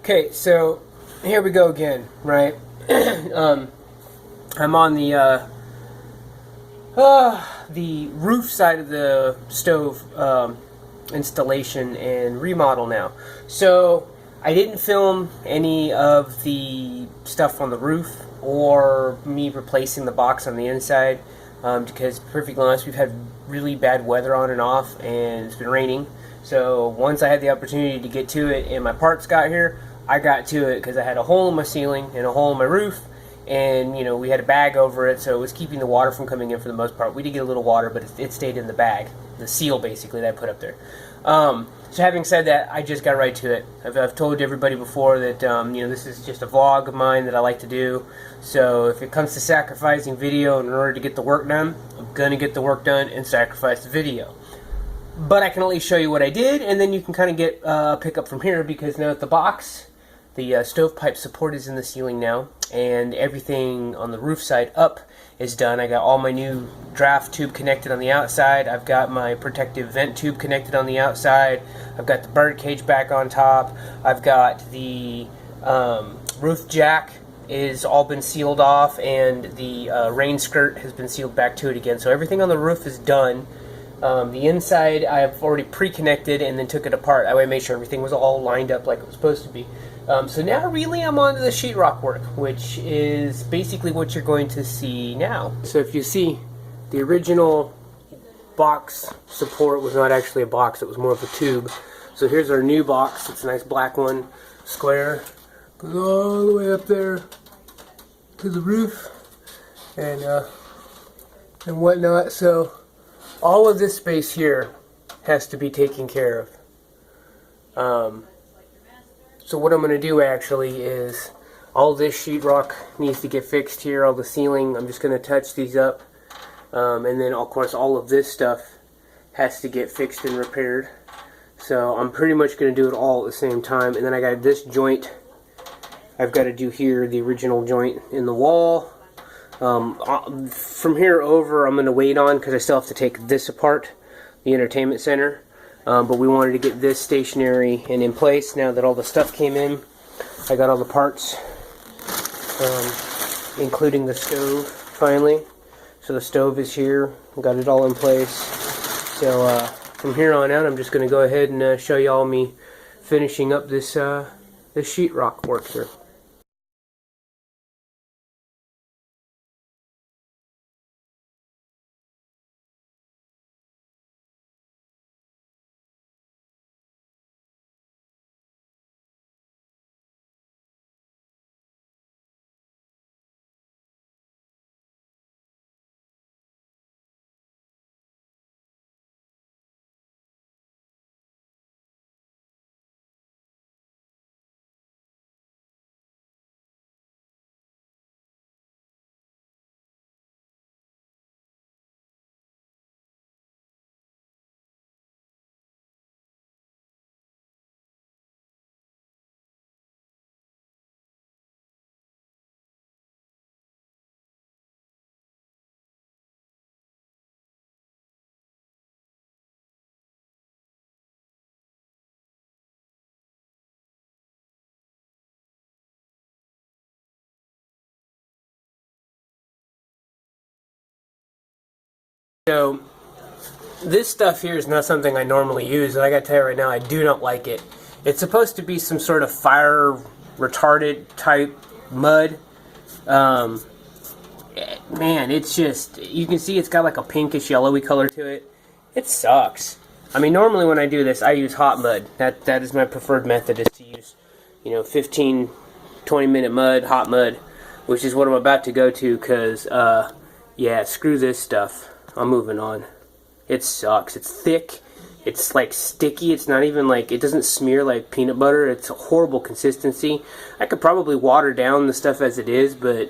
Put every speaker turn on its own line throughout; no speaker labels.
Okay, so here we go again, right? I'm on the roof side of the stove installation and remodel now. So I didn't film any of the stuff on the roof or me replacing the box on the inside because, perfectly honest, we've had really bad weather on and off, and it's been raining. So once I had the opportunity to get to it and my parts got here, I got to it because I had a hole in my ceiling and a hole in my roof, and we had a bag over it, so it was keeping the water from coming in for the most part. We did get a little water, but it stayed in the bag, the seal basically that I put up there. So having said that, I just got right to it. I've told everybody before that this is just a vlog of mine that I like to do. So if it comes to sacrificing video in order to get the work done, I'm gonna get the work done and sacrifice the video. But I can at least show you what I did, and then you can kind of get pick up from here, because now at the box, the stovepipe support is in the ceiling now, and everything on the roof side up is done. I got all my new draft tube connected on the outside. I've got my protective vent tube connected on the outside. I've got the bird cage back on top. I've got the roof jack is all been sealed off, and the rain skirt has been sealed back to it again. So everything on the roof is done. The inside I've already pre-connected and then took it apart. That way I made sure everything was all lined up like it was supposed to be. So now really I'm on to the sheetrock work, which is basically what you're going to see now. So if you see, the original box support was not actually a box, it was more of a tube. So here's our new box. It's a nice black one, square, goes all the way up there to the roof and whatnot. So all of this space here has to be taken care of. So what I'm going to do actually is, all this sheetrock needs to get fixed here, all the ceiling, I'm just going to touch these up. And then of course all of this stuff has to get fixed and repaired. So I'm pretty much going to do it all at the same time. And then I got this joint I've got to do here, the original joint in the wall. From here over I'm going to wait on, because I still have to take this apart, the entertainment center. But we wanted to get this stationary and in place now that all the stuff came in. I got all the parts, including the stove finally. So the stove is here, got it all in place. So from here on out I'm just going to go ahead and show y'all me finishing up this sheetrock work here. So this stuff here is not something I normally use, and I gotta tell you right now, I do not like it. It's supposed to be some sort of fire retardant type mud. Man, it's just, you can see it's got like a pinkish yellowy color to it. It sucks. I mean, normally when I do this, I use hot mud. That is my preferred method, is to use 15, 20 minute mud, hot mud, which is what I'm about to go to, because yeah, screw this stuff. I'm moving on. It sucks. It's thick. It's like sticky. It's not even like, it doesn't smear like peanut butter. It's a horrible consistency. I could probably water down the stuff as it is, but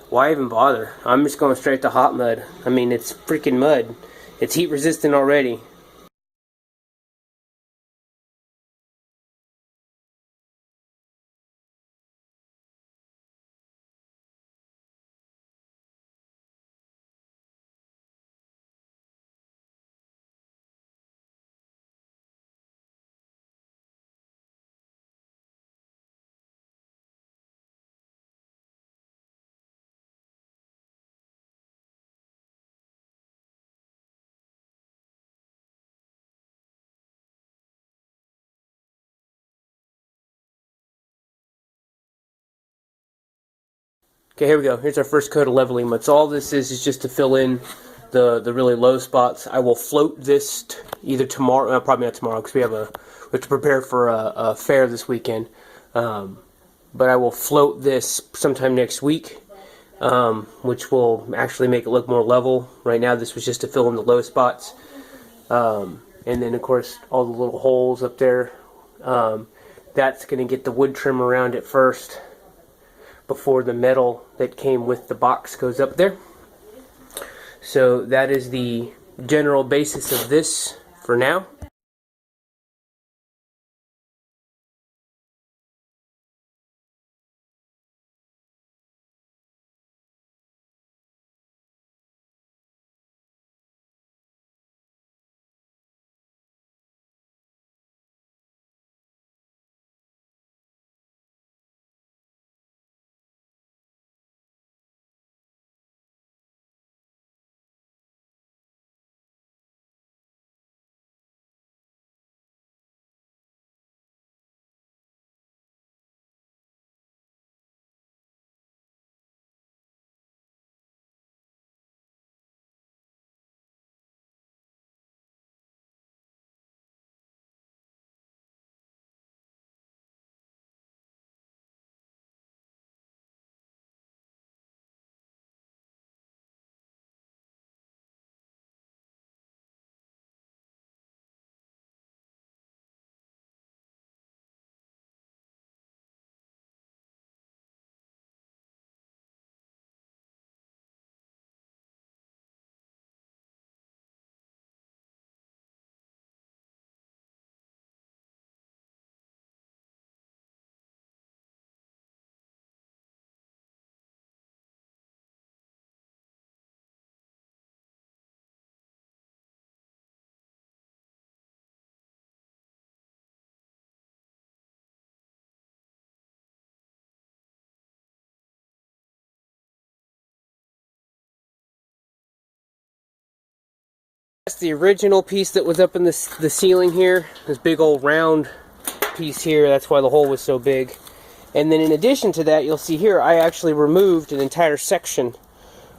why even bother? I'm just going straight to hot mud. I mean, it's freaking mud. It's heat resistant already. Okay, here we go. Here's our first coat of leveling mud. So all this is just to fill in the really low spots. I will float this either tomorrow, probably not tomorrow, because we have to prepare for a fair this weekend. But I will float this sometime next week, which will actually make it look more level. Right now, this was just to fill in the low spots. And then, of course, all the little holes up there. That's going to get the wood trim around it first before the metal that came with the box goes up there. So that is the general basis of this for now. That's the original piece that was up in the ceiling here. This big old round piece here. That's why the hole was so big. And then in addition to that, you'll see here, I actually removed an entire section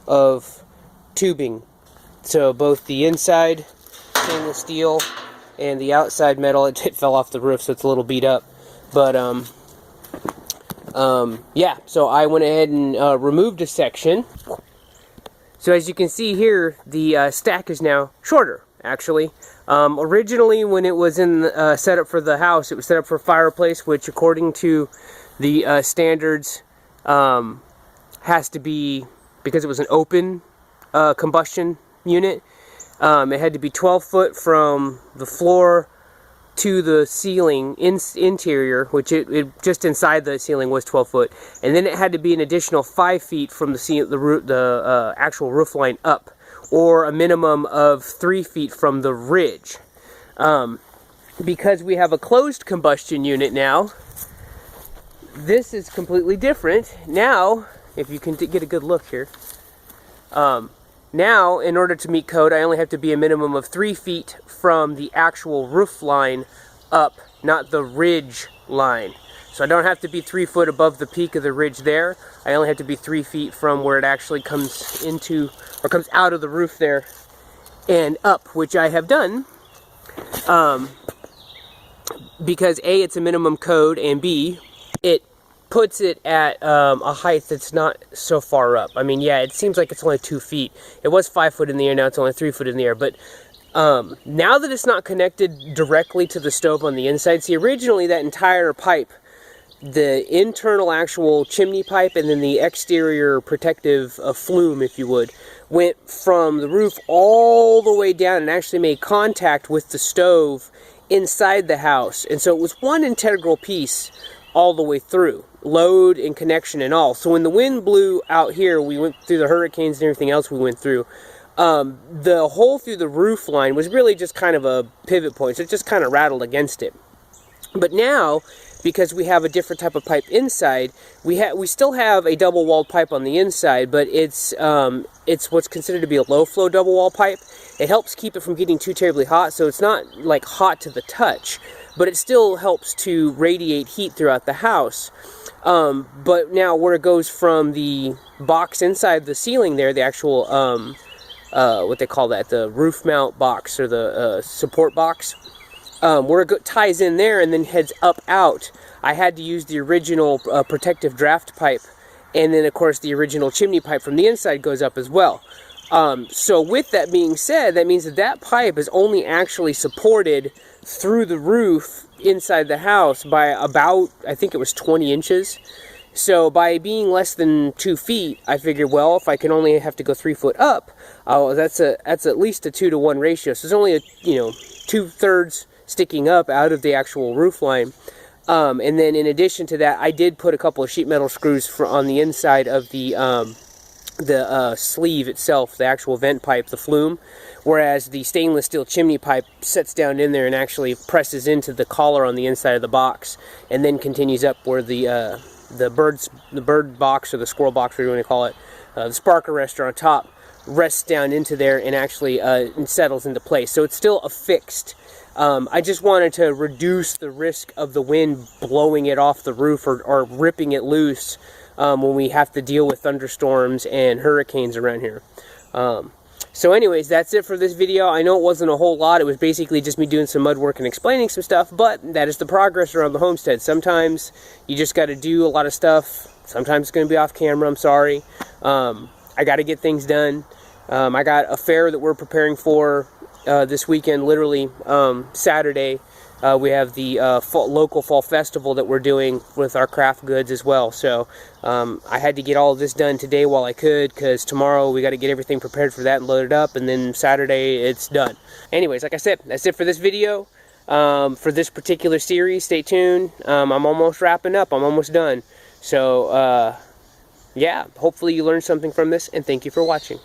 of tubing. So both the inside stainless steel and the outside metal, it fell off the roof, so it's a little beat up. But yeah, so I went ahead and removed a section. So as you can see here, the stack is now shorter, actually. Originally, when it was in set up for the house, it was set up for Fireplace, which according to the standards has to be, because it was an open combustion unit, it had to be 12 foot from the floor to the ceiling interior, which it just inside the ceiling was 12 foot, and then it had to be an additional 5 feet from the actual roof line up, or a minimum of 3 feet from the ridge. Because we have a closed combustion unit now, this is completely different. Now, if you can get a good look here, now, in order to meet code, I only have to be a minimum of 3 feet from the actual roof line up, not the ridge line. So I don't have to be 3 foot above the peak of the ridge there. I only have to be 3 feet from where it actually comes into, or comes out of the roof there and up, which I have done. Because A, it's a minimum code, and B, it puts it at a height that's not so far up. I mean, yeah, it seems like it's only 2 feet. It was 5 foot in the air, now it's only 3 foot in the air. But now that it's not connected directly to the stove on the inside, see, originally that entire pipe, the internal actual chimney pipe and then the exterior protective flume, if you would, went from the roof all the way down and actually made contact with the stove inside the house. And so it was one integral piece all the way through, load and connection and all. So when the wind blew out here, we went through the hurricanes and everything else we went through, the hole through the roof line was really just kind of a pivot point, so it just kind of rattled against it. But now, because we have a different type of pipe inside, we still have a double walled pipe on the inside, but it's what's considered to be a low flow double wall pipe. It helps keep it from getting too terribly hot, so it's not like hot to the touch, but it still helps to radiate heat throughout the house. But now where it goes from the box inside the ceiling there, the actual, what they call that, the roof mount box, or the support box, where it ties in there and then heads up out, I had to use the original protective draft pipe, and then of course the original chimney pipe from the inside goes up as well. So with that being said, that means that that pipe is only actually supported through the roof inside the house by about, I think it was 20 inches. So by being less than 2 feet, I figured, well, if I can only have to go 3 foot up, that's at least a 2-to-1 ratio. So it's only a 2/3 sticking up out of the actual roof line. And then in addition to that, I did put a couple of sheet metal screws on the inside of the sleeve itself, the actual vent pipe, the flume, whereas the stainless steel chimney pipe sets down in there and actually presses into the collar on the inside of the box, and then continues up where the bird box, or the squirrel box, whatever you want to call it, the spark arrestor on top, rests down into there and actually settles into place. So it's still affixed. I just wanted to reduce the risk of the wind blowing it off the roof or ripping it loose when we have to deal with thunderstorms and hurricanes around here. So anyways, that's it for this video. I know it wasn't a whole lot. It was basically just me doing some mud work and explaining some stuff, but that is the progress around the homestead. Sometimes you just got to do a lot of stuff. Sometimes it's going to be off camera. I'm sorry. I got to get things done. I got a fair that we're preparing for this weekend, literally Saturday. We have the local fall festival that we're doing with our craft goods as well. So I had to get all of this done today while I could, because tomorrow we got to get everything prepared for that and loaded up, and then Saturday it's done. Anyways, like I said, that's it for this video. For this particular series, stay tuned. I'm almost wrapping up. I'm almost done. So yeah, hopefully you learned something from this, and thank you for watching.